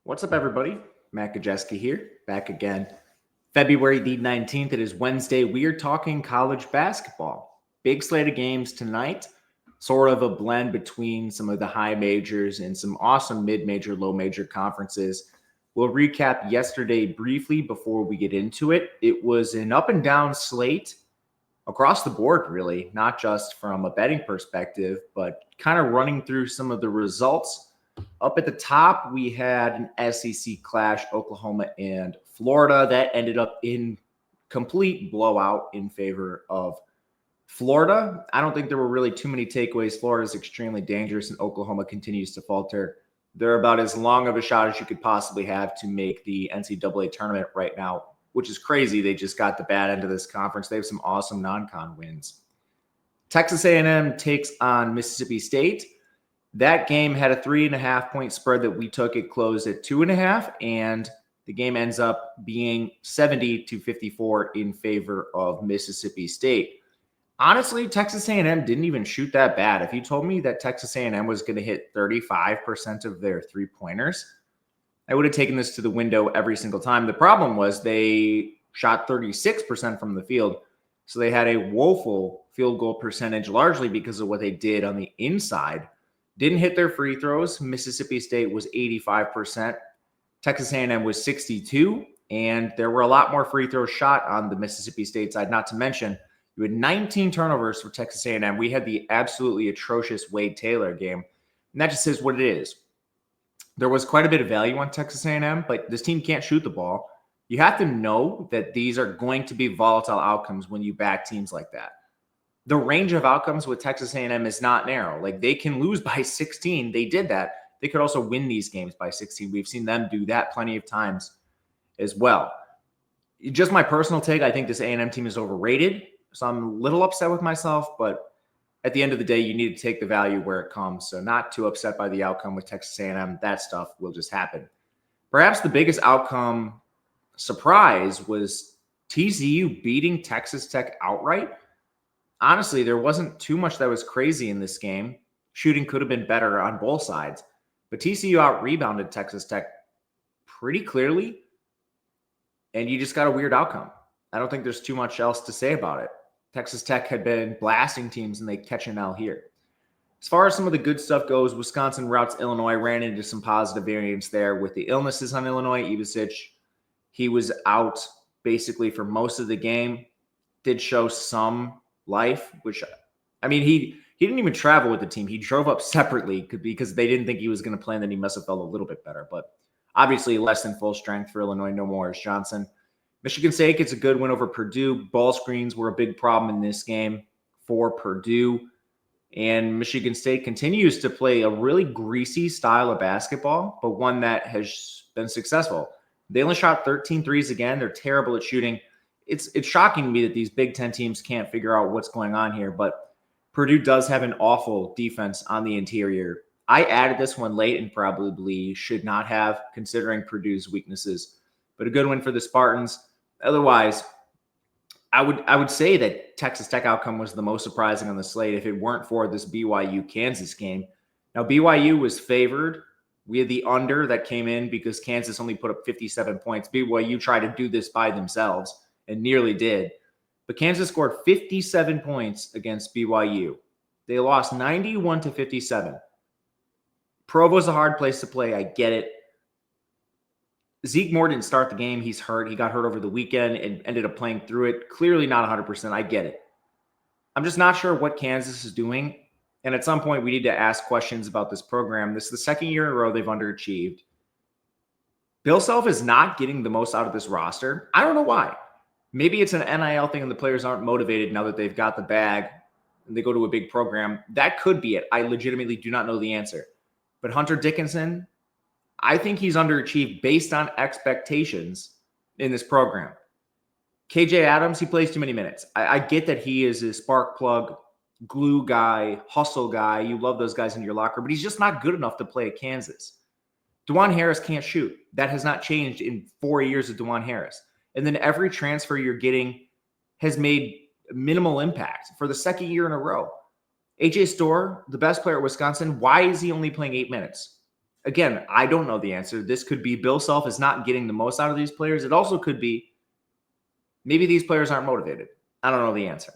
What's up, everybody? Matt Gajewski here, back again. February the 19th, it is Wednesday. We are talking college basketball. Big slate of games tonight, sort of a blend between some of the high majors and some awesome mid-major, low-major conferences. We'll recap yesterday briefly before we get into it. It was an up and down slate across the board, really, not just from a betting perspective, but kind of running through some of the results. Up at the top, we had an SEC clash, Oklahoma and Florida. That ended up in complete blowout in favor of Florida. I don't think there were really too many takeaways. Florida is extremely dangerous, and Oklahoma continues to falter. They're about as long of a shot as you could possibly have to make the NCAA tournament right now, which is crazy. They just got the bad end of this conference. They have some awesome non-con wins. Texas A&M takes on Mississippi State. That game had a 3.5-point spread that we took. It closed at 2.5, and the game ends up being 70-54 in favor of Mississippi State. Honestly, Texas A&M didn't even shoot that bad. If you told me that Texas A&M was going to hit 35% of their three-pointers, I would have taken this to the window every single time. The problem was they shot 36% from the field, so they had a woeful field goal percentage, largely because of what they did on the inside. Didn't hit their free throws. Mississippi State was 85%. Texas A&M was 62%, and there were a lot more free throws shot on the Mississippi State side. Not to mention, you had 19 turnovers for Texas A&M. We had the absolutely atrocious Wade Taylor game, and that just is what it is. There was quite a bit of value on Texas A&M, but this team can't shoot the ball. You have to know that these are going to be volatile outcomes when you back teams like that. The range of outcomes with Texas A&M is not narrow. Like, they can lose by 16. They did that. They could also win these games by 16. We've seen them do that plenty of times as well. Just my personal take, I think this A&M team is overrated. So I'm a little upset with myself, but at the end of the day, you need to take the value where it comes. So not too upset by the outcome with Texas A&M. That stuff will just happen. Perhaps the biggest outcome surprise was TCU beating Texas Tech outright. Honestly, there wasn't too much that was crazy in this game. Shooting could have been better on both sides, but TCU out-rebounded Texas Tech pretty clearly, and you just got a weird outcome. I don't think there's too much else to say about it. Texas Tech had been blasting teams, and they catch an L here. As far as some of the good stuff goes, Wisconsin routes Illinois, ran into some positive variance there with the illnesses on Illinois. Ivisic, he was out basically for most of the game, did show some life, which, I mean, he didn't even travel with the team. He drove up separately because they didn't think he was going to play, and then he must have felt a little bit better. But obviously less than full strength for Illinois. No Morris Johnson. Michigan State gets a good win over Purdue. Ball screens were a big problem in this game for Purdue. And Michigan State continues to play a really greasy style of basketball, but one that has been successful. They only shot 13 threes again. They're terrible at shooting. It's shocking to me that these Big Ten teams can't figure out what's going on here, but Purdue does have an awful defense on the interior. I added this one late and probably should not have, considering Purdue's weaknesses, but a good win for the Spartans. Otherwise, I would say that Texas Tech outcome was the most surprising on the slate if it weren't for this BYU-Kansas game. Now, BYU was favored. We had the under that came in because Kansas only put up 57 points. BYU tried to do this by themselves and nearly did. But Kansas scored 57 points against BYU. They lost 91-57. Provo's a hard place to play. I get it. Zeke Moore didn't start the game. He's hurt. He got hurt over the weekend and ended up playing through it. Clearly not 100%. I get it. I'm just not sure what Kansas is doing. And at some point, we need to ask questions about this program. This is the second year in a row they've underachieved. Bill Self is not getting the most out of this roster. I don't know why. Maybe it's an NIL thing and the players aren't motivated now that they've got the bag and they go to a big program. That could be it. I legitimately do not know the answer. But Hunter Dickinson, I think he's underachieved based on expectations in this program. KJ Adams, he plays too many minutes. I get that he is a spark plug, glue guy, hustle guy. You love those guys in your locker, but he's just not good enough to play at Kansas. DeJuan Harris can't shoot. That has not changed in 4 years of DeJuan Harris. And then every transfer you're getting has made minimal impact for the second year in a row. AJ Storr, the best player at Wisconsin, why is he only playing 8 minutes? Again, I don't know the answer. This could be Bill Self is not getting the most out of these players. It also could be maybe these players aren't motivated. I don't know the answer.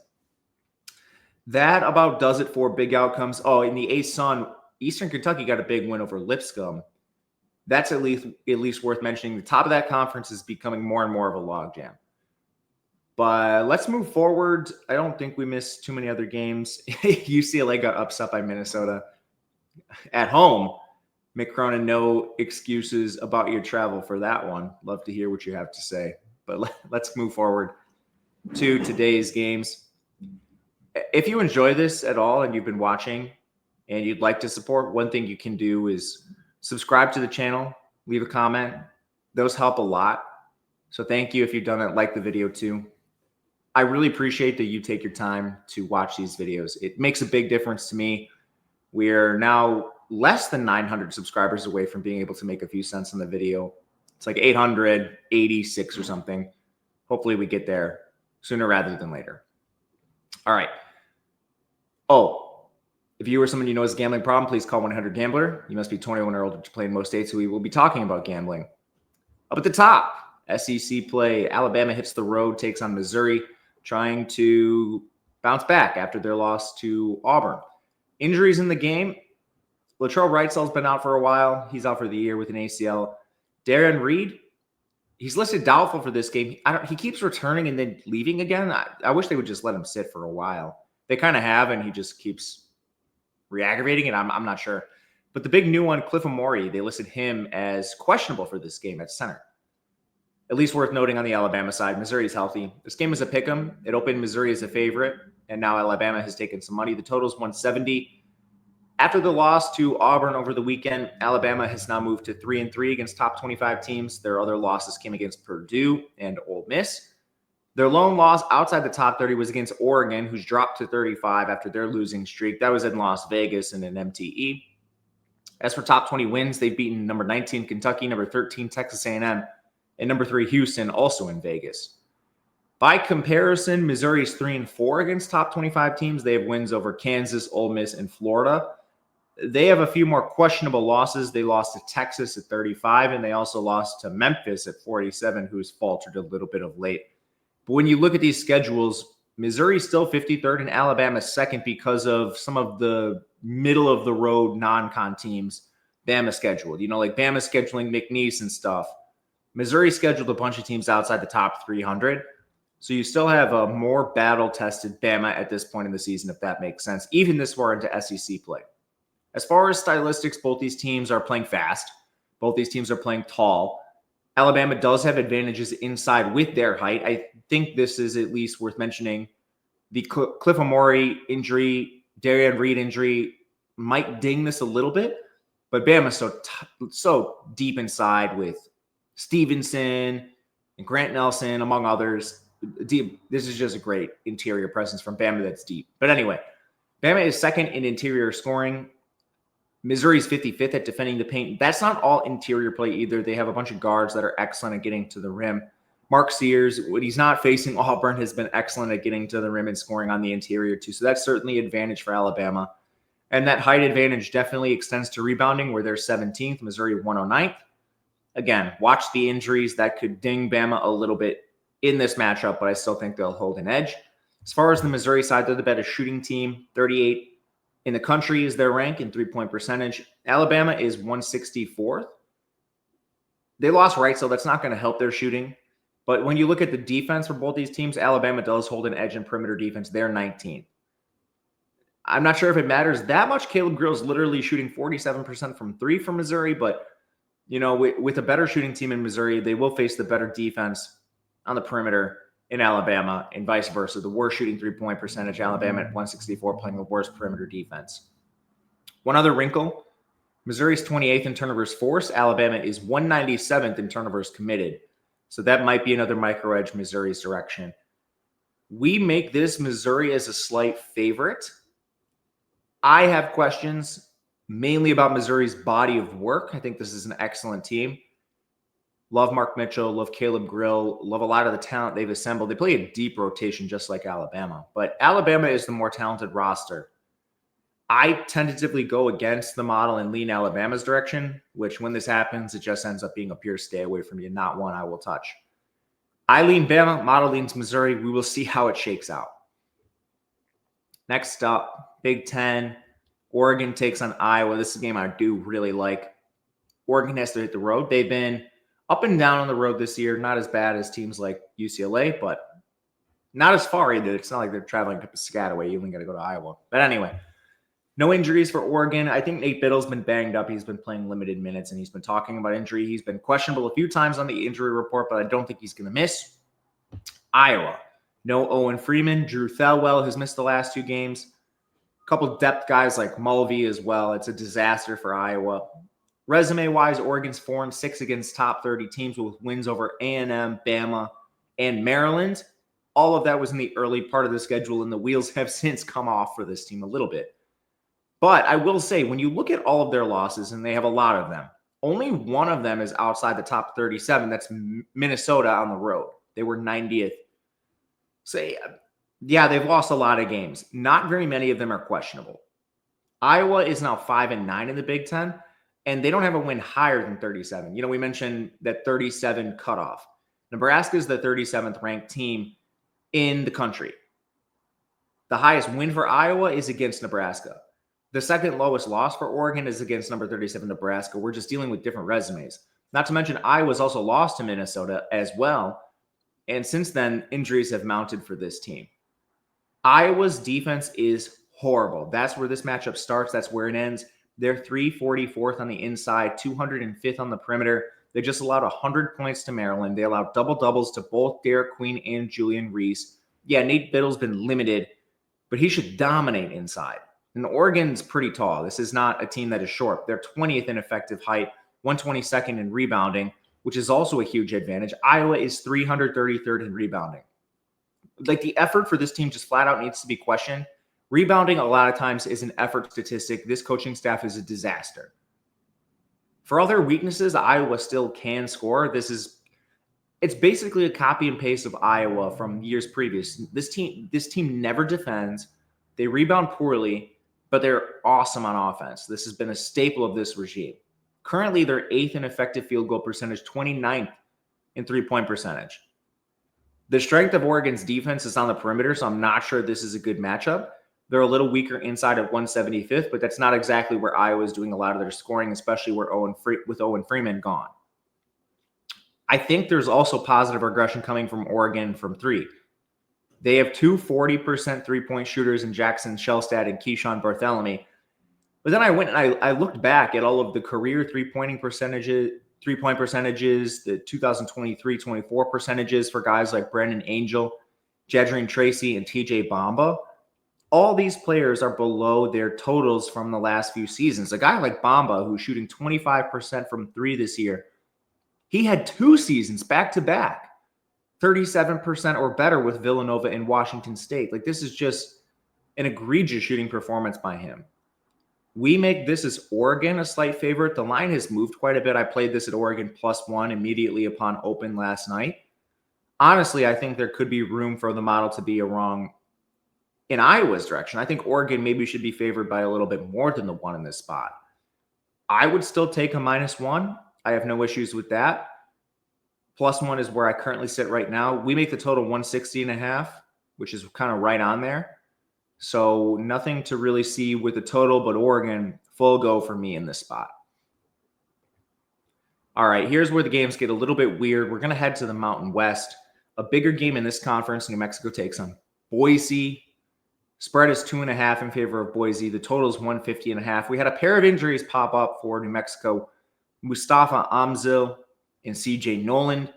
That about does it for big outcomes. Oh, in the ASUN, Eastern Kentucky got a big win over Lipscomb. That's at least worth mentioning. The top of that conference is becoming more and more of a logjam. But let's move forward. I don't think we missed too many other games. UCLA got upset by Minnesota at home. Mick Cronin, no excuses about your travel for that one. Love to hear what you have to say. But let's move forward to today's games. If you enjoy this at all and you've been watching and you'd like to support, one thing you can do is subscribe to the channel, leave a comment. Those help a lot. So thank you if you've done it. Like the video too. I really appreciate that you take your time to watch these videos. It makes a big difference to me. We're now less than 900 subscribers away from being able to make a few cents on the video. It's like 886 or something. Hopefully we get there sooner rather than later. All right. Oh, if you or someone you know has a gambling problem, please call 1-800-GAMBLER. You must be 21 or older to play in most states, so we will be talking about gambling. Up at the top, SEC play. Alabama hits the road, takes on Missouri, trying to bounce back after their loss to Auburn. Injuries in the game. Latrell Wrightsell's been out for a while. He's out for the year with an ACL. Darren Reed, he's listed doubtful for this game. He keeps returning and then leaving again. I wish they would just let him sit for a while. They kind of have, and he just keeps re-aggravating it. I'm not sure. But the big new one, Cliff Amori, they listed him as questionable for this game at center. At least worth noting on the Alabama side, Missouri's healthy. This game is a pick'em. It opened Missouri as a favorite, and now Alabama has taken some money. The total's 170. After the loss to Auburn over the weekend, Alabama has now moved to 3-3 against top 25 teams. Their other losses came against Purdue and Ole Miss. Their lone loss outside the top 30 was against Oregon, who's dropped to 35 after their losing streak. That was in Las Vegas in an MTE. As for top 20 wins, they've beaten number 19 Kentucky, number 13 Texas A&M, and number 3 Houston, also in Vegas. By comparison, Missouri's 3-4 against top 25 teams. They have wins over Kansas, Ole Miss, and Florida. They have a few more questionable losses. They lost to Texas at 35, and they also lost to Memphis at 47, who's faltered a little bit of late. But when you look at these schedules, Missouri's still 53rd and Alabama's second because of some of the middle-of-the-road non-con teams Bama scheduled. You know, like Bama scheduling McNeese and stuff. Missouri scheduled a bunch of teams outside the top 300. So you still have a more battle-tested Bama at this point in the season, if that makes sense, even this far into SEC play. As far as stylistics, both these teams are playing fast. Both these teams are playing tall. Alabama does have advantages inside with their height. I think this is at least worth mentioning. The Cliff Amori injury, Darren Reed injury might ding this a little bit, but Bama's so deep inside with Stevenson and Grant Nelson, among others. This is just a great interior presence from Bama that's deep. But anyway, Bama is second in interior scoring. Missouri's 55th at defending the paint. That's not all interior play either. They have a bunch of guards that are excellent at getting to the rim. Mark Sears, when he's not facing Auburn, has been excellent at getting to the rim and scoring on the interior too. So that's certainly an advantage for Alabama. And that height advantage definitely extends to rebounding, where they're 17th, Missouri 109th. Again, watch the injuries. That could ding Bama a little bit in this matchup, but I still think they'll hold an edge. As far as the Missouri side, they're the better shooting team. 38 in the country is their rank in three-point percentage. Alabama is 164th. They lost Wright, so that's not going to help their shooting. But when you look at the defense for both these teams, Alabama does hold an edge in perimeter defense. They're 19th. I'm not sure if it matters that much. Caleb Grill's literally shooting 47% from three for Missouri, but you know, with a better shooting team in Missouri, they will face the better defense on the perimeter in Alabama, and vice versa. The worst shooting three-point percentage, Alabama at 164, playing the worst perimeter defense. One other wrinkle, Missouri's 28th in turnovers forced. Alabama is 197th in turnovers committed. So that might be another micro edge Missouri's direction. We make this Missouri as a slight favorite. I have questions mainly about Missouri's body of work. I think this is an excellent team. Love Mark Mitchell, love Caleb Grill, love a lot of the talent they've assembled. They play a deep rotation just like Alabama, but Alabama is the more talented roster. I tentatively go against the model and lean Alabama's direction, which when this happens, it just ends up being a pure stay away from you, not one I will touch. I lean Bama, model leans Missouri. We will see how it shakes out. Next up, Big Ten. Oregon takes on Iowa. This is a game I do really like. Oregon has to hit the road. They've been up and down on the road this year. Not as bad as teams like UCLA, but not as far either. It's not like they're traveling to Piscataway. You only got to go to Iowa. But anyway, no injuries for Oregon. I think Nate Biddle's been banged up. He's been playing limited minutes, and he's been talking about injury. He's been questionable a few times on the injury report, but I don't think he's going to miss. Iowa. No Owen Freeman. Drew Thelwell has missed the last 2 games. A couple depth guys like Mulvey as well. It's a disaster for Iowa. Resume-wise, Oregon's 4-6 against top 30 teams with wins over A&M, Bama, and Maryland. All of that was in the early part of the schedule, and the wheels have since come off for this team a little bit. But I will say, when you look at all of their losses, and they have a lot of them, only one of them is outside the top 37. That's Minnesota on the road. They were 90th. So, yeah, they've lost a lot of games. Not very many of them are questionable. Iowa is now 5-9 in the Big Ten, and they don't have a win higher than 37. We mentioned that 37 cutoff. Nebraska is the 37th ranked team in the country. The highest win for Iowa is against Nebraska. The second lowest loss for Oregon is against number 37 Nebraska. We're just dealing with different resumes. Not to mention Iowa's also lost to Minnesota as well. And since then, injuries have mounted for this team. Iowa's defense is horrible. That's where this matchup starts. That's where it ends. They're 344th on the inside, 205th on the perimeter. They just allowed 100 points to Maryland. They allowed double-doubles to both Derek Queen and Julian Reese. Yeah, Nate Biddle's been limited, but he should dominate inside. And Oregon's pretty tall. This is not a team that is short. They're 20th in effective height, 122nd in rebounding, which is also a huge advantage. Iowa is 333rd in rebounding. Like, the effort for this team just flat out needs to be questioned. Rebounding a lot of times is an effort statistic. This coaching staff is a disaster. For other weaknesses, Iowa still can score. It's basically a copy and paste of Iowa from years previous. This team never defends. They rebound poorly, but they're awesome on offense. This has been a staple of this regime. Currently, they're 8th in effective field goal percentage, 29th in three-point percentage. The strength of Oregon's defense is on the perimeter, so I'm not sure this is a good matchup. They're a little weaker inside at 175th, but that's not exactly where Iowa is doing a lot of their scoring, especially with Owen Freeman gone. I think there's also positive regression coming from Oregon from 3. They have 2 40% three-point shooters in Jackson Shellstad and Keyshawn Barthélemy. But then I went and I looked back at all of the career three-point percentages, the 2023-24 percentages for guys like Brandon Angel, Jedrine Tracy, and TJ Bamba. All these players are below their totals from the last few seasons. A guy like Bamba, who's shooting 25% from 3 this year, he had 2 seasons back-to-back, 37% or better with Villanova and Washington State. Like, this is just an egregious shooting performance by him. We make this as Oregon a slight favorite. The line has moved quite a bit. I played this at Oregon +1 immediately upon open last night. Honestly, I think there could be room for the model to be wrong in Iowa's direction. I think Oregon maybe should be favored by a little bit more than the 1 in this spot. I would still take a -1. I have no issues with that. +1 is where I currently sit right now. We make the total 160.5, which is kind of right on there. So nothing to really see with the total, but Oregon, full go for me in this spot. All right, here's where the games get a little bit weird. We're going to head to the Mountain West. A bigger game in this conference, New Mexico takes on Boise. Spread is 2.5 in favor of Boise. The total is 150.5. We had a pair of injuries pop up for New Mexico. Mustafa Amzil and CJ Noland.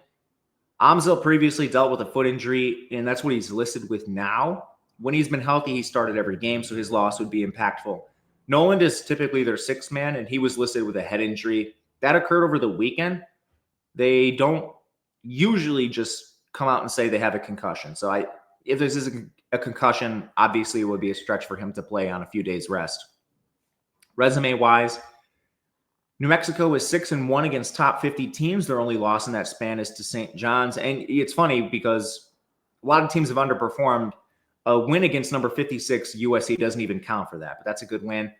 Amzil previously dealt with a foot injury, and that's what he's listed with now. When he's been healthy, he started every game, so his loss would be impactful. Noland is typically their 6th man, and he was listed with a head injury. That occurred over the weekend. They don't usually just come out and say they have a concussion. So if this is a concussion, obviously it would be a stretch for him to play on a few days rest. Resume-wise, New Mexico is 6-1 against top 50 teams. Their only loss in that span is to St. John's. And it's funny because a lot of teams have underperformed A win against number 56 USC doesn't even count for that, but that's a good win.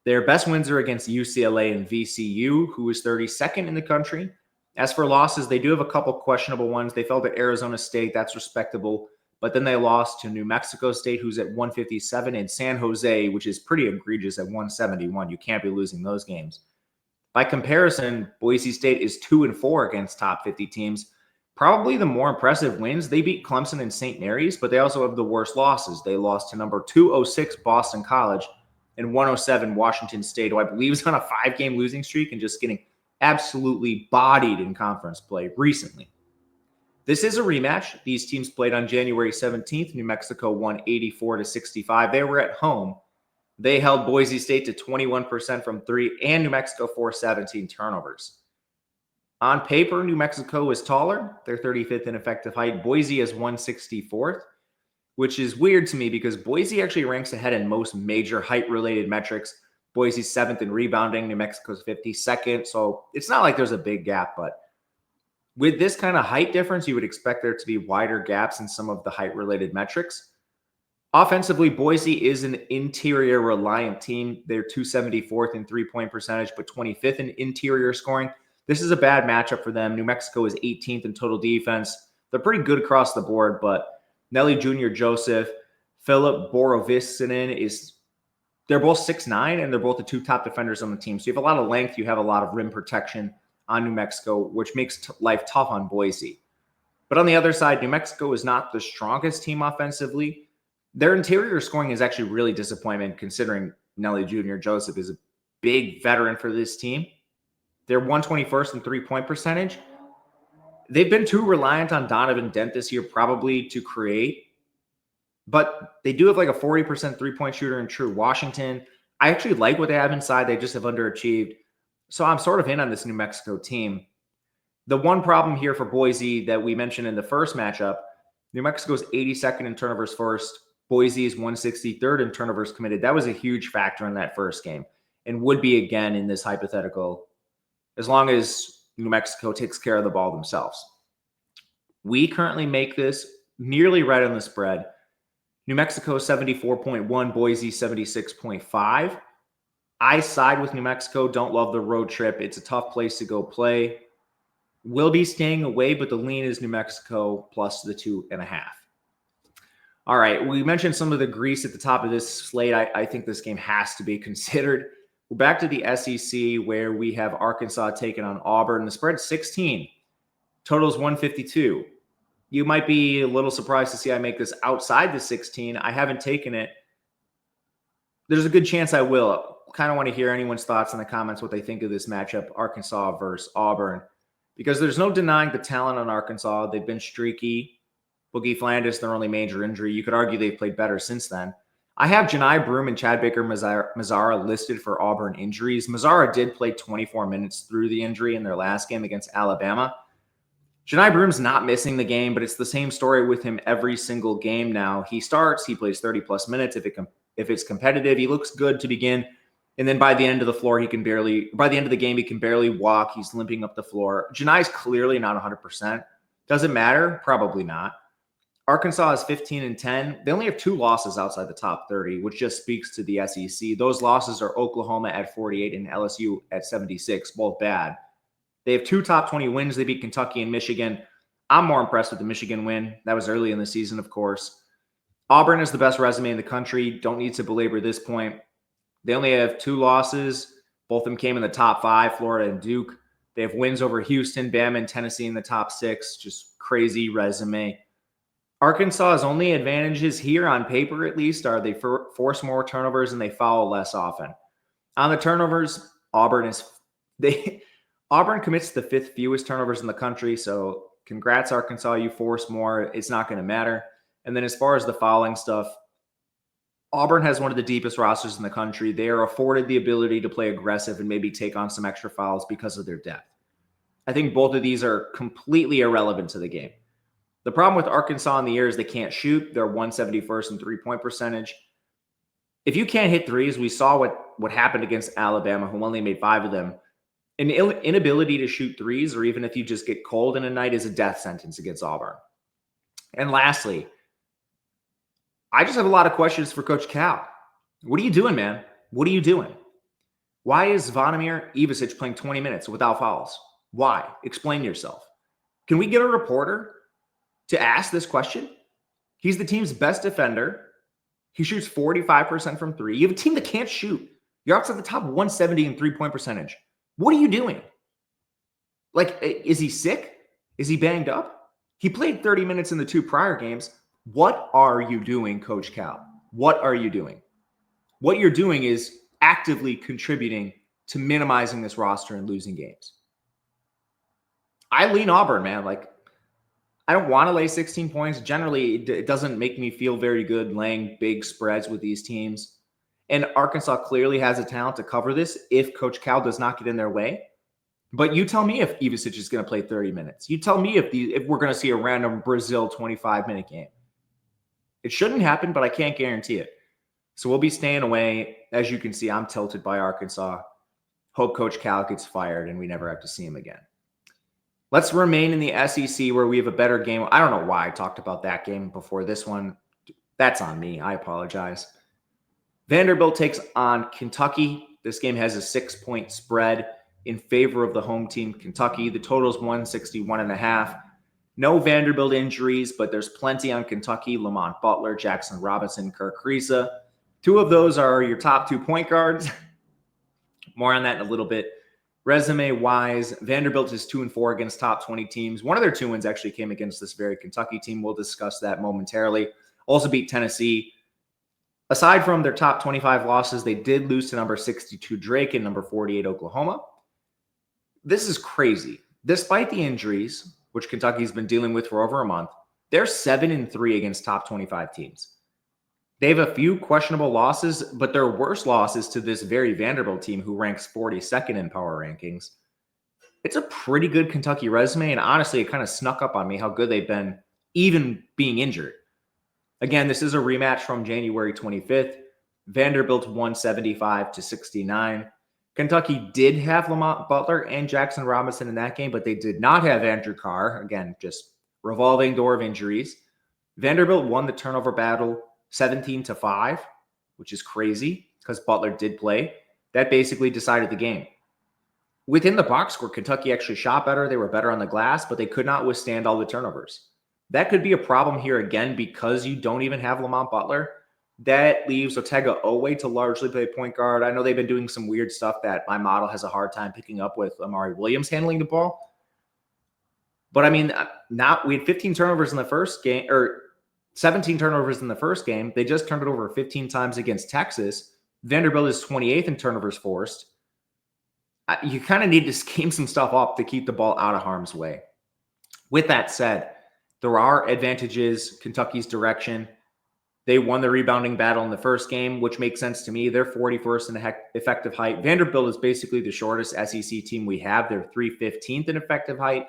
Their best wins are against UCLA and VCU, who is 32nd in the country. As for losses, they do have a couple questionable ones. They fell to Arizona State. That's respectable. But then they lost to New Mexico State, who's at 157, and San Jose, which is pretty egregious, at 171. You can't be losing those games. By comparison, Boise State is 2-4 against top 50 teams. Probably the more impressive wins. They beat Clemson and St. Mary's, but they also have the worst losses. They lost to number 206 Boston College and 107 Washington State, who I believe is on a 5-game losing streak and just getting absolutely bodied in conference play recently. This is a rematch. These teams played on January 17th. New Mexico won 84-65. They were at home. They held Boise State to 21% from three, and New Mexico forced 17 turnovers. On paper, New Mexico is taller. They're 35th in effective height. Boise is 164th, which is weird to me because Boise actually ranks ahead in most major height-related metrics. Boise's 7th in rebounding. New Mexico's 52nd. So it's not like there's a big gap, but with this kind of height difference, you would expect there to be wider gaps in some of the height-related metrics. Offensively, Boise is an interior-reliant team. They're 274th in three-point percentage, but 25th in interior scoring. This is a bad matchup for them. New Mexico is 18th in total defense. They're pretty good across the board, but Nelly Jr. Joseph, Philip Borovisinen they're both 6'9", and they're both the two top defenders on the team. So you have a lot of length. You have a lot of rim protection on New Mexico, which makes life tough on Boise. But on the other side, New Mexico is not the strongest team offensively. Their interior scoring is actually really disappointing considering Nelly Jr. Joseph is a big veteran for this team. They're 121st in three-point percentage. They've been too reliant on Donovan Dent this year probably to create, but they do have like a 40% three-point shooter in True Washington. I actually like what they have inside. They just have underachieved. So I'm sort of in on this New Mexico team. The one problem here for Boise that we mentioned in the first matchup, New Mexico's 82nd in turnovers first. Boise is 163rd in turnovers committed. That was a huge factor in that first game and would be again in this hypothetical as long as New Mexico takes care of the ball themselves. We currently make this nearly right on the spread. New Mexico 74.1, Boise 76.5. I side with New Mexico. Don't love the road trip. It's a tough place to go play. Will be staying away, but the lean is New Mexico plus the 2.5. All right, we mentioned some of the grease at the top of this slate. I think this game has to be considered. We're back to the SEC where we have Arkansas taking on Auburn. The spread's 16. Total's 152. You might be a little surprised to see I make this outside the 16. I haven't taken it. There's a good chance I will. Kind of want to hear anyone's thoughts in the comments, what they think of this matchup, Arkansas versus Auburn. Because there's no denying the talent on Arkansas. They've been streaky. Boogie Flanders, their only major injury. You could argue they've played better since then. I have Janai Broome and Chad Baker Mazzara listed for Auburn injuries. Mazzara did play 24 minutes through the injury in their last game against Alabama. Janai Broome's not missing the game, but it's the same story with him every single game now. He starts, he plays 30-plus minutes. If it's competitive, he looks good to begin. And then by the end of the game, he can barely walk. He's limping up the floor. Janai's clearly not 100%. Does it matter? Probably not. Arkansas is 15-10. They only have 2 losses outside the top 30, which just speaks to the SEC. Those losses are Oklahoma at 48 and LSU at 76, both bad. They have 2 top 20 wins. They beat Kentucky and Michigan. I'm more impressed with the Michigan win. That was early in the season, of course. Auburn is the best resume in the country. Don't need to belabor this point. They only have 2 losses. Both of them came in the top 5, Florida and Duke. They have wins over Houston, Bama, and Tennessee in the top 6. Just crazy resume. Arkansas's only advantages here on paper, at least, are they force more turnovers and they foul less often. On the turnovers, Auburn commits the 5th fewest turnovers in the country. So congrats, Arkansas. You force more. It's not going to matter. And then as far as the fouling stuff, Auburn has one of the deepest rosters in the country. They are afforded the ability to play aggressive and maybe take on some extra fouls because of their depth. I think both of these are completely irrelevant to the game. The problem with Arkansas in the year is they can't shoot. They're 171st in three-point percentage. If you can't hit threes, we saw what happened against Alabama, who only made 5 of them. An inability to shoot threes, or even if you just get cold in a night, is a death sentence against Auburn. And lastly, I just have a lot of questions for Coach Cal. What are you doing, man? What are you doing? Why is Zvonimir Ivisic playing 20 minutes without fouls? Why? Explain yourself. Can we get a reporter to ask this question? He's the team's best defender. He shoots 45% from three. You have a team that can't shoot. You're outside the top 170 in three-point percentage. What are you doing? Like, is he sick? Is he banged up? He played 30 minutes in the 2 prior games. What are you doing, Coach Cal? What are you doing? What you're doing is actively contributing to minimizing this roster and losing games. I lean Auburn, man. Like, I don't want to lay 16 points. Generally, it doesn't make me feel very good laying big spreads with these teams. And Arkansas clearly has a talent to cover this if Coach Cal does not get in their way. But you tell me if Ivisic is going to play 30 minutes. You tell me if we're going to see a random Brazil 25-minute game. It shouldn't happen, but I can't guarantee it. So we'll be staying away. As you can see, I'm tilted by Arkansas. Hope Coach Cal gets fired and we never have to see him again. Let's remain in the SEC where we have a better game. I don't know why I talked about that game before this one. That's on me. I apologize. Vanderbilt takes on Kentucky. This game has a 6-point spread in favor of the home team, Kentucky. The total is 161.5. No Vanderbilt injuries, but there's plenty on Kentucky. Lamont Butler, Jackson Robinson, Kirk Kriisa. 2 of those are your top 2 point guards. More on that in a little bit. Resume-wise, Vanderbilt is 2-4 against top 20 teams. One of their 2 wins actually came against this very Kentucky team. We'll discuss that momentarily. Also beat Tennessee. Aside from their top 25 losses, they did lose to number 62 Drake and number 48 Oklahoma. This is crazy. Despite the injuries, which Kentucky's been dealing with for over a month, they're 7-3 against top 25 teams. They have a few questionable losses, but their worst losses to this very Vanderbilt team who ranks 42nd in power rankings. It's a pretty good Kentucky resume, and honestly, it kind of snuck up on me how good they've been, even being injured. Again, this is a rematch from January 25th. Vanderbilt won 75-69. Kentucky did have Lamont Butler and Jackson Robinson in that game, but they did not have Andrew Carr. Again, just revolving door of injuries. Vanderbilt won the turnover battle 17-5, which is crazy because Butler did play. That basically decided the game. Within the box score, Kentucky actually shot better. They were better on the glass, but they could not withstand all the turnovers. That could be a problem here again because you don't even have Lamont Butler. That leaves Otega Owe to largely play point guard. I know they've been doing some weird stuff that my model has a hard time picking up with Amari Williams handling the ball. But I mean, we had 15 turnovers in the first game, or 17 turnovers in the first game. They just turned it over 15 times against Texas. Vanderbilt is 28th in turnovers forced. You kind of need to scheme some stuff up to keep the ball out of harm's way. With that said, there are advantages Kentucky's direction. They won the rebounding battle in the first game, which makes sense to me. They're 41st in effective height. Vanderbilt is basically the shortest SEC team we have. They're 315th in effective height.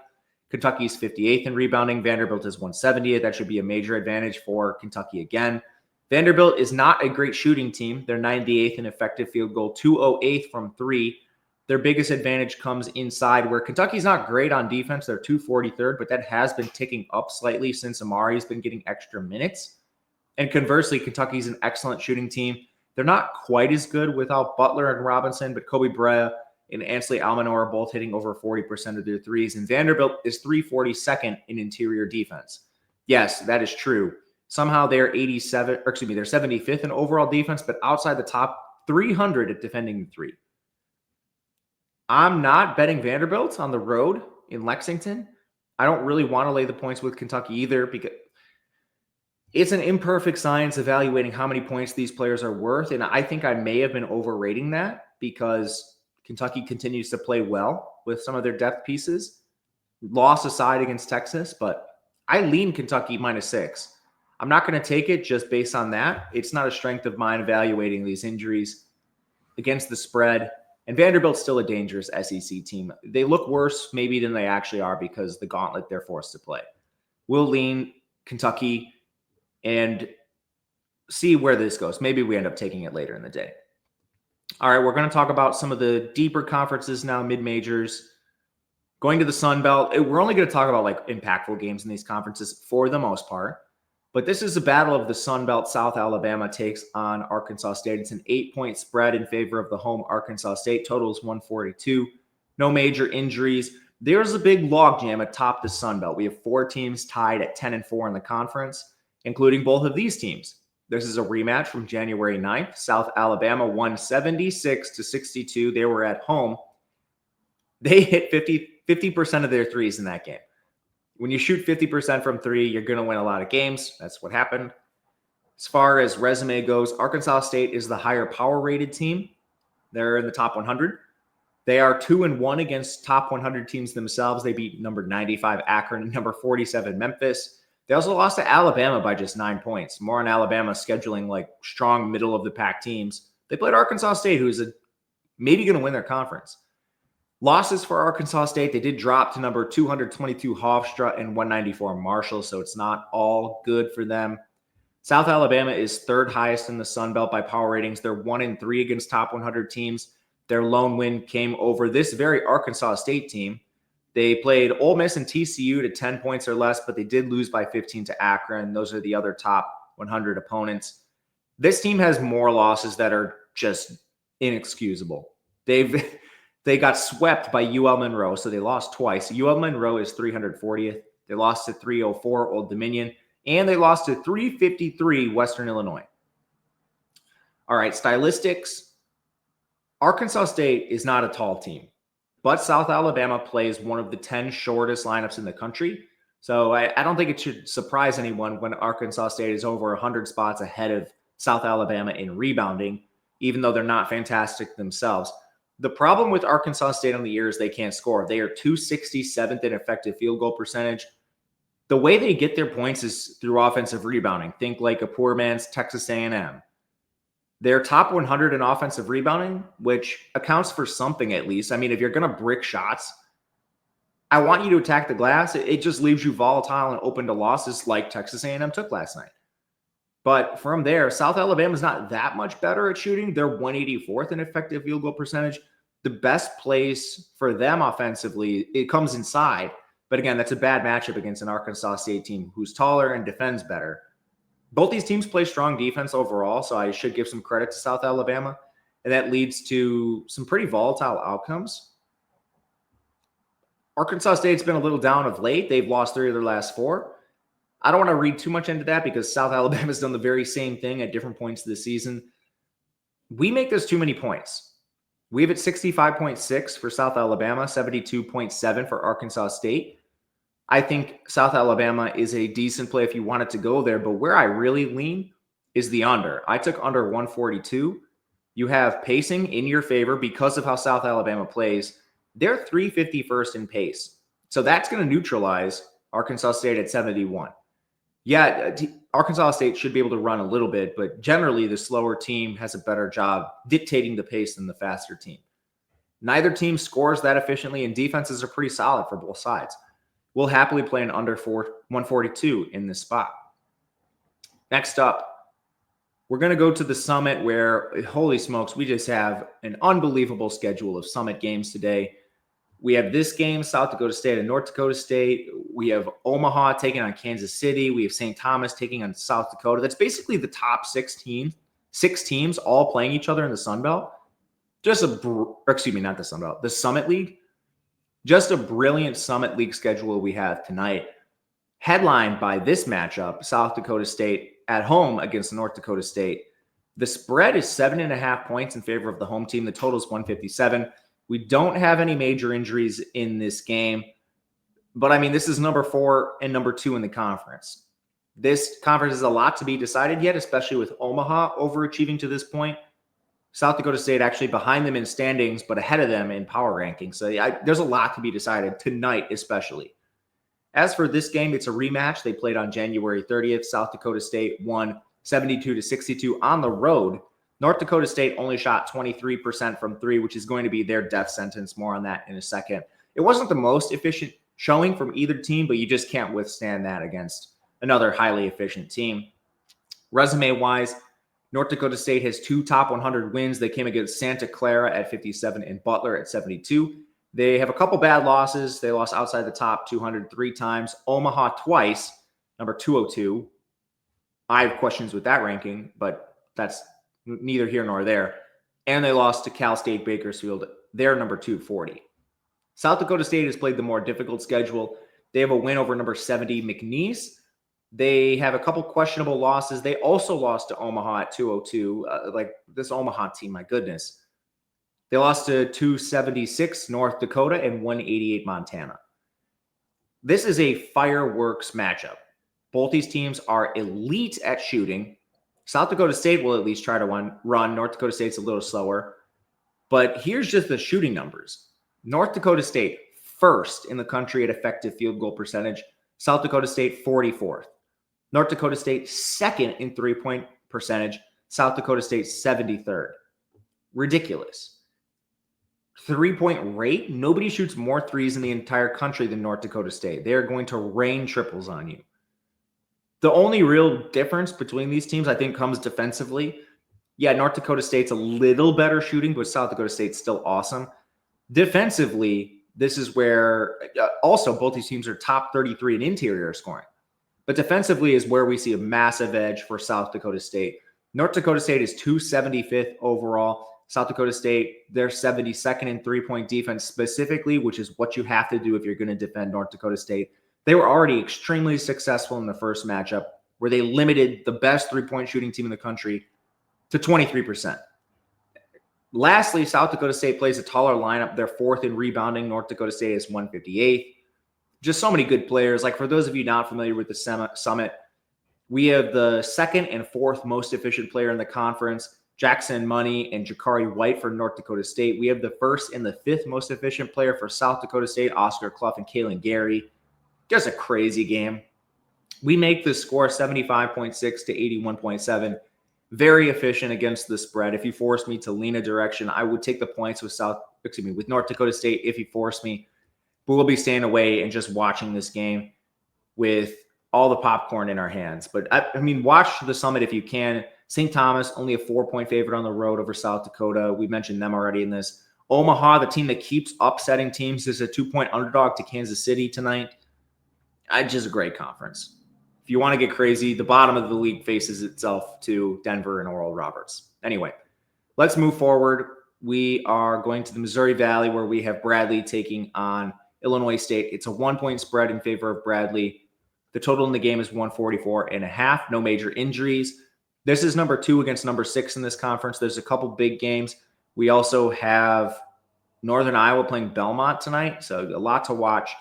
Kentucky's 58th in rebounding. Vanderbilt is 170th. That should be a major advantage for Kentucky again. Vanderbilt is not a great shooting team. They're 98th in effective field goal, 208th from 3. Their biggest advantage comes inside, where Kentucky's not great on defense. They're 243rd, but that has been ticking up slightly since Amari's been getting extra minutes. And conversely, Kentucky's an excellent shooting team. They're not quite as good without Butler and Robinson, but Kobe Brea and Ansley Almanor are both hitting over 40% of their threes. And Vanderbilt is 342nd in interior defense. Yes, that is true. Somehow they're they're 75th in overall defense, but outside the top 300 at defending the three. I'm not betting Vanderbilt on the road in Lexington. I don't really want to lay the points with Kentucky either because it's an imperfect science evaluating how many points these players are worth. And I think I may have been overrating that because Kentucky continues to play well with some of their depth pieces. Loss aside against Texas, but I lean Kentucky -6. I'm not going to take it just based on that. It's not a strength of mine evaluating these injuries against the spread. And Vanderbilt's still a dangerous SEC team. They look worse maybe than they actually are because the gauntlet they're forced to play. We'll lean Kentucky and see where this goes. Maybe we end up taking it later in the day. All right, we're going to talk about some of the deeper conferences now, mid-majors. Going to the Sun Belt, we're only going to talk about like impactful games in these conferences for the most part. But this is a battle of the Sun Belt. South Alabama takes on Arkansas State. It's an 8-point spread in favor of the home Arkansas State. Total is 142. No major injuries. There's a big logjam atop the Sun Belt. We have 4 teams tied at 10-4 in the conference, including both of these teams. This is a rematch from January 9th. South Alabama won 76-62. They were at home. They hit 50% of their threes in that game. When you shoot 50% from 3, you're going to win a lot of games. That's what happened. As far as resume goes, Arkansas State is the higher power-rated team. They're in the top 100. They are 2-1 against top 100 teams themselves. They beat number 95 Akron and number 47 Memphis. They also lost to Alabama by just 9 points. More on Alabama scheduling like strong middle-of-the-pack teams. They played Arkansas State, who is maybe going to win their conference. Losses for Arkansas State, they did drop to number 222 Hofstra and 194 Marshall, so it's not all good for them. South Alabama is third highest in the Sun Belt by power ratings. They're 1-3 against top 100 teams. Their lone win came over this very Arkansas State team. They played Ole Miss and TCU to 10 points or less, but they did lose by 15 to Akron. Those are the other top 100 opponents. This team has more losses that are just inexcusable. They got swept by UL Monroe, so they lost twice. UL Monroe is 340th. They lost to 304 Old Dominion, and they lost to 353 Western Illinois. All right, stylistics. Arkansas State is not a tall team, but South Alabama plays one of the 10 shortest lineups in the country. So I don't think it should surprise anyone when Arkansas State is over 100 spots ahead of South Alabama in rebounding, even though they're not fantastic themselves. The problem with Arkansas State on the year is they can't score. They are 267th in effective field goal percentage. The way they get their points is through offensive rebounding. Think like a poor man's Texas A&M. They're top 100 in offensive rebounding, which accounts for something at least. I mean, if you're going to brick shots, I want you to attack the glass. It just leaves you volatile and open to losses like Texas A&M took last night. But from there, South Alabama is not that much better at shooting. They're 184th in effective field goal percentage. The best place for them offensively, it comes inside. But again, that's a bad matchup against an Arkansas State team who's taller and defends better. Both these teams play strong defense overall, so I should give some credit to South Alabama. And that leads to some pretty volatile outcomes. Arkansas State's been a little down of late. They've lost 3 of their last 4. I don't want to read too much into that because South Alabama's done the very same thing at different points of the season. We make this too many points. We have it 65.6 for South Alabama, 72.7 for Arkansas State. I think South Alabama is a decent play if you want it to go there, but where I really lean is the under. I took under 142. You have pacing in your favor because of how South Alabama plays. They're 351st in pace. So that's going to neutralize Arkansas State at 71. Yeah, Arkansas State should be able to run a little bit, but generally the slower team has a better job dictating the pace than the faster team. Neither team scores that efficiently, and defenses are pretty solid for both sides. We'll happily play an under 142 in this spot. Next up, we're going to go to the Summit where, holy smokes, we just have an unbelievable schedule of Summit games today. We have this game, South Dakota State and North Dakota State. We have Omaha taking on Kansas City. We have St. Thomas taking on South Dakota. That's basically the top 6 teams all playing each other in the Sun Belt. Not the Sun Belt, the Summit League. Just a brilliant Summit League schedule we have tonight. Headlined by this matchup, South Dakota State at home against North Dakota State. The spread is 7.5 points in favor of the home team. The total is 157. We don't have any major injuries in this game. But, I mean, this is number 4 and number 2 in the conference. This conference has a lot to be decided yet, especially with Omaha overachieving to this point. South Dakota State actually behind them in standings, but ahead of them in power rankings. So there's a lot to be decided tonight especially. As for this game, it's a rematch. They played on January 30th. South Dakota State won 72-62 on the road. North Dakota State only shot 23% from 3, which is going to be their death sentence. More on that in a second. It wasn't the most efficient showing from either team, but you just can't withstand that against another highly efficient team. Resume-wise, North Dakota State has 2 top 100 wins. They came against Santa Clara at 57 and Butler at 72. They have a couple bad losses. They lost outside the top 200 3 times. Omaha twice, number 202. I have questions with that ranking, but that's neither here nor there. And they lost to Cal State Bakersfield. They're number 240. South Dakota State has played the more difficult schedule. They have a win over number 70 McNeese. They have a couple questionable losses. They also lost to Omaha at 202. Like this Omaha team, my goodness. They lost to 276 North Dakota and 188 Montana. This is a fireworks matchup. Both these teams are elite at shooting. South Dakota State will at least try to run. North Dakota State's a little slower. But here's just the shooting numbers. North Dakota State, first in the country at effective field goal percentage. South Dakota State, 44th. North Dakota State, second in three-point percentage. South Dakota State, 73rd. Ridiculous. Three-point rate, nobody shoots more threes in the entire country than North Dakota State. They are going to rain triples on you. The only real difference between these teams, I think, comes defensively. Yeah, North Dakota State's a little better shooting, but South Dakota State's still awesome. Defensively, this is where also both these teams are top 33 in interior scoring. But defensively is where we see a massive edge for South Dakota State. North Dakota State is 275th overall. South Dakota State, they're 72nd in three-point defense specifically, which is what you have to do if you're going to defend North Dakota State. They were already extremely successful in the first matchup where they limited the best three-point shooting team in the country to 23%. Lastly, South Dakota State plays a taller lineup. They're fourth in rebounding. North Dakota State is 158th. Just so many good players. Like for those of you not familiar with the Summit, we have the second and fourth most efficient player in the conference, Jackson Money and Jakari White for North Dakota State. We have the first and the fifth most efficient player for South Dakota State, Oscar Clough and Kalen Gary. Just a crazy game. We make the score 75.6 to 81.7. Very efficient against the spread. If you forced me to lean a direction, I would take the points with North Dakota State if you force me. But we'll be staying away and just watching this game with all the popcorn in our hands. But I mean, watch the Summit if you can. St. Thomas, only a 4-point favorite on the road over South Dakota. We mentioned them already in this. Omaha, the team that keeps upsetting teams, is a 2-point underdog to Kansas City tonight. Just a great conference. If you want to get crazy, the bottom of the league faces itself to Denver and Oral Roberts. Anyway, let's move forward. We are going to the Missouri Valley where we have Bradley taking on Illinois State. It's a 1-point spread in favor of Bradley. The total in the game is 144.5. No major injuries. This is number 2 against number 6 in this conference. There's a couple big games. We also have Northern Iowa playing Belmont tonight, so a lot to watch.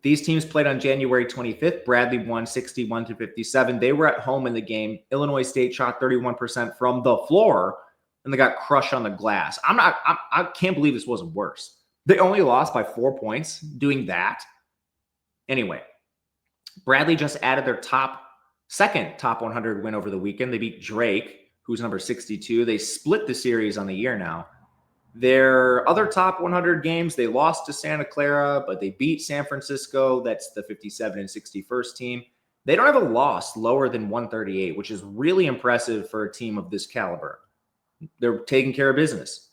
These teams played on January 25th. Bradley won 61-57. They were at home in the game. Illinois State shot 31% from the floor, and they got crushed on the glass. I can't believe this wasn't worse. They only lost by 4 points doing that. Anyway, Bradley just added their second top 100 win over the weekend. They beat Drake, who's number 62. They split the series on the year now. Their other top 100 games, they lost to Santa Clara, but they beat San Francisco. That's the 57 and 61st team. They don't have a loss lower than 138, which is really impressive for a team of this caliber. They're taking care of business.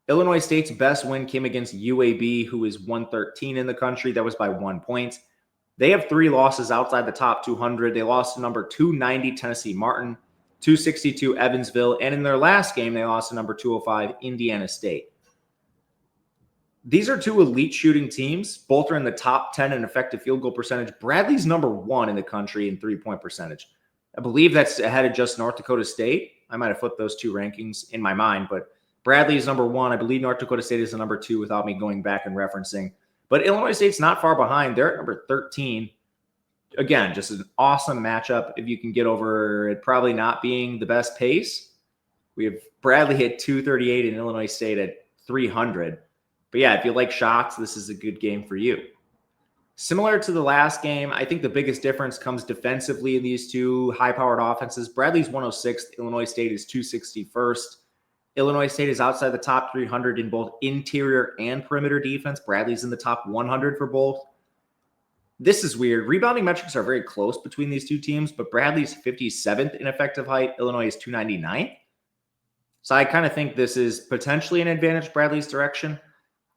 Illinois State's best win came against UAB, who is 113 in the country. That was by 1 point. They have 3 losses outside the top 200. They lost to number 290 Tennessee Martin, 262 Evansville, and in their last game, they lost to number 205 Indiana State. These are 2 elite shooting teams. Both are in the top 10 in effective field goal percentage. Bradley's number 1 in the country in three-point percentage. I believe that's ahead of just North Dakota State. I might have flipped those 2 rankings in my mind, but Bradley is number 1. I believe North Dakota State is the number 2 without me going back and referencing. But Illinois State's not far behind. They're at number 13. Again, just an awesome matchup. If you can get over it probably not being the best pace. We have Bradley hit 238 and Illinois State at 300. But yeah, if you like shots, this is a good game for you. Similar to the last game, I think the biggest difference comes defensively in these 2 high-powered offenses. Bradley's 106th. Illinois State is 261st. Illinois State is outside the top 300 in both interior and perimeter defense. Bradley's in the top 100 for both. This is weird. Rebounding metrics are very close between these 2 teams, but Bradley's 57th in effective height. Illinois is 299th. So I kind of think this is potentially an advantage Bradley's direction.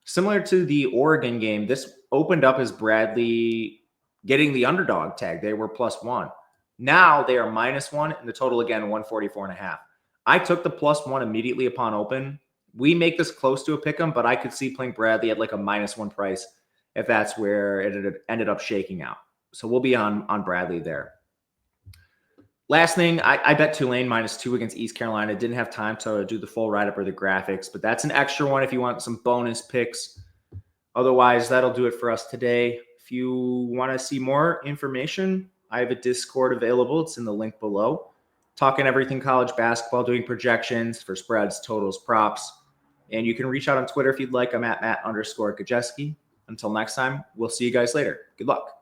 Similar to the Oregon game, this opened up as Bradley getting the underdog tag. They were +1. Now they are -1, and the total again 144.5. I took the +1 immediately upon open. We make this close to a pick 'em, but I could see playing Bradley at like a -1 price if that's where it ended up shaking out. So we'll be on Bradley there. Last thing, I bet Tulane -2 against East Carolina. Didn't have time to do the full write-up or the graphics, but that's an extra one if you want some bonus picks. Otherwise, that'll do it for us today. If you want to see more information, I have a Discord available. It's in the link below. Talking everything college basketball, doing projections for spreads, totals, props. And you can reach out on Twitter if you'd like. I'm at Matt_Gajewski. Until next time, we'll see you guys later. Good luck.